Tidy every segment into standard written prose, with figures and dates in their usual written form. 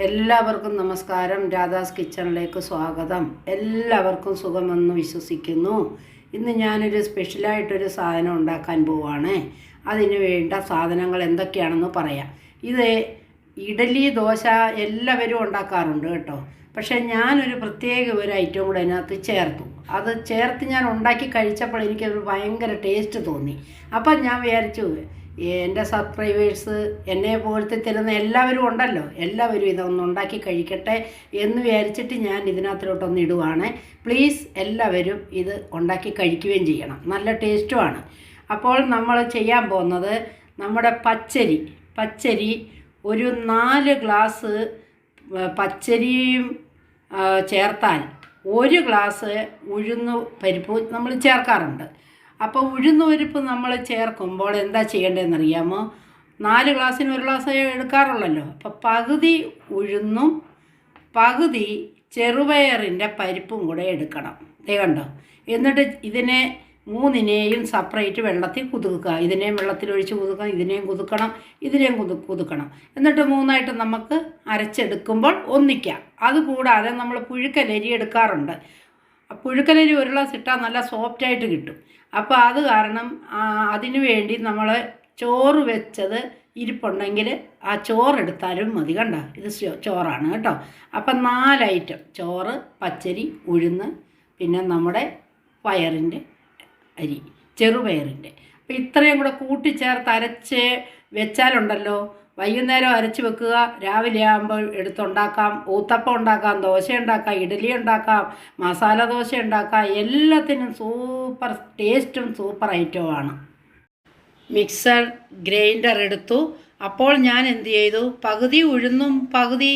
എല്ലാവർക്കും നമസ്കാരം. രാധാസ് കിച്ചണിലേക്ക് സ്വാഗതം. എല്ലാവർക്കും സുഖമെന്ന് വിശ്വസിക്കുന്നു. ഇന്ന് ഞാനൊരു സ്പെഷ്യലായിട്ടൊരു സാധനം ഉണ്ടാക്കാൻ പോവുകയാണ്. അതിന് വേണ്ട സാധനങ്ങൾ എന്തൊക്കെയാണെന്ന് പറയാം. ഇത് ഇഡലി, ദോശ എല്ലാവരും ഉണ്ടാക്കാറുണ്ട് കേട്ടോ. പക്ഷേ ഞാനൊരു പ്രത്യേക ഒരു ഐറ്റം കൂടെ അതിനകത്ത് ചേർത്തു. അത് ചേർത്ത് ഞാൻ ഉണ്ടാക്കി കഴിച്ചപ്പോൾ എനിക്കൊരു ഭയങ്കര ടേസ്റ്റ് തോന്നി. അപ്പം ഞാൻ വിചാരിച്ചു, എൻ്റെ സബ്സ്ക്രൈബേഴ്സ് എന്നെ പോലത്തെ തരുന്ന എല്ലാവരും ഉണ്ടല്ലോ, എല്ലാവരും ഇതൊന്ന് ഉണ്ടാക്കി കഴിക്കട്ടെ എന്ന് വിചാരിച്ചിട്ട് ഞാൻ ഇതിനകത്തോട്ടൊന്ന് ഇടുവാണ്. പ്ലീസ് എല്ലാവരും ഇത് ഉണ്ടാക്കി കഴിക്കുകയും ചെയ്യണം. നല്ല ടേസ്റ്റുമാണ്. അപ്പോൾ നമ്മൾ ചെയ്യാൻ പോകുന്നത് നമ്മുടെ പച്ചരി ഒരു 4 ഗ്ലാസ് പച്ചരിയും ചേർത്താൽ 1 ഗ്ലാസ് ഉഴുന്ന് പരിപ്പ് നമ്മൾ ചേർക്കാറുണ്ട്. അപ്പോൾ ഉഴുന്ന് പരിപ്പ് നമ്മൾ ചേർക്കുമ്പോൾ എന്താ ചെയ്യേണ്ടതെന്ന് അറിയാമോ? 4 ഗ്ലാസ്സിന് 1 ഗ്ലാസ് എടുക്കാറുള്ളല്ലോ. അപ്പോൾ പകുതി ഉഴുന്നും പകുതി ചെറുപയറിൻ്റെ പരിപ്പും കൂടെ എടുക്കണം. ദേ കണ്ടോ? എന്നിട്ട് ഇതിനെ മൂന്നിനെയും സെപ്പറേറ്റ് വെള്ളത്തിൽ കുതുക്കുക. ഇതിനെയും വെള്ളത്തിലൊഴിച്ച് കുതുക്കണം, ഇതിനെയും കുതുക്കണം, ഇതിനെയും കുതുക്കണം. എന്നിട്ട് മൂന്നായിട്ട് നമുക്ക് അരച്ചെടുക്കുമ്പോൾ ഒന്നിക്കാം. അതുകൂടാതെ നമ്മൾ പുഴുക്കലരി എടുക്കാറുണ്ട്. പുഴുക്കലരി 1 ഗ്ലാസ് ഇട്ടാൽ നല്ല സോഫ്റ്റായിട്ട് കിട്ടും. അപ്പോൾ അത് കാരണം അതിനു വേണ്ടി നമ്മൾ ചോറ് വെച്ചത് ഇരിപ്പുണ്ടെങ്കിൽ ആ ചോറെടുത്താലും മതി. കണ്ടോ? ഇത് ചോറാണ് കേട്ടോ. അപ്പം 4 ഐറ്റം: ചോറ്, പച്ചരി, ഉഴുന്ന്, പിന്നെ നമ്മുടെ പയറിൻ്റെ അരി, ചെറുപയറിൻ്റെ. അപ്പോൾ ഇത്രയും കൂടെ കൂട്ടിച്ചേർത്ത് അരച്ച് വെച്ചാലുണ്ടല്ലോ, വൈകുന്നേരം അരച്ച് വെക്കുക, രാവിലെ ആകുമ്പോൾ എടുത്തുണ്ടാക്കാം. ഊത്തപ്പം ഉണ്ടാക്കാം, ദോശ ഉണ്ടാക്കാം, ഇഡലി ഉണ്ടാക്കാം, മസാല ദോശ ഉണ്ടാക്കാം. എല്ലാത്തിനും സൂപ്പർ ടേസ്റ്റും സൂപ്പർ ഐറ്റവുമാണ്. മിക്സർ ഗ്രൈൻഡർ എടുത്തു. അപ്പോൾ ഞാൻ എന്ത് ചെയ്തു, പകുതി ഉഴുന്നും പകുതി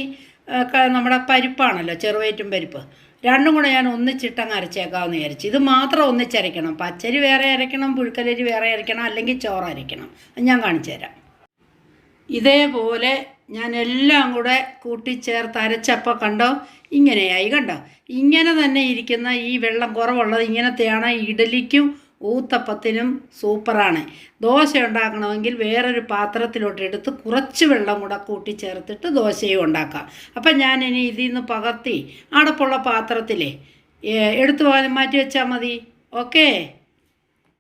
നമ്മുടെ പരിപ്പാണല്ലോ, ചെറുപയറ്റും പരിപ്പ്, രണ്ടും കൂടെ ഞാൻ ഒന്നിച്ചിട്ടങ്ങ് അരച്ചേക്കാമെന്ന് വിചാരിച്ചു. ഇത് മാത്രം ഒന്നിച്ചരയ്ക്കണം. പച്ചരി വേറെ അരയ്ക്കണം, പുഴുക്കലരി വേറെ അരയ്ക്കണം, അല്ലെങ്കിൽ ചോറ് അരയ്ക്കണം. ഞാൻ കാണിച്ചു തരാം. ഇതേപോലെ ഞാൻ എല്ലാം കൂടെ കൂട്ടിച്ചേർത്ത് അരച്ചപ്പോൾ കണ്ടോ, ഇങ്ങനെയായി. കണ്ടോ? ഇങ്ങനെ തന്നെ ഇരിക്കുന്ന ഈ വെള്ളം കുറവുള്ളത് ഇങ്ങനത്തെയാണ് ഇഡലിക്കും ഊത്തപ്പത്തിനും സൂപ്പറാണ്. ദോശ ഉണ്ടാക്കണമെങ്കിൽ വേറൊരു പാത്രത്തിലോട്ട് എടുത്ത് കുറച്ച് വെള്ളം കൂടെ കൂട്ടിച്ചേർത്തിട്ട് ദോശയും ഉണ്ടാക്കാം. അപ്പം ഞാനിനി ഇതിൽ നിന്ന് പകർത്തി അടപ്പുള്ള പാത്രത്തിലേ എടുത്തു മാറ്റി വെച്ചാൽ മതി. ഓക്കേ.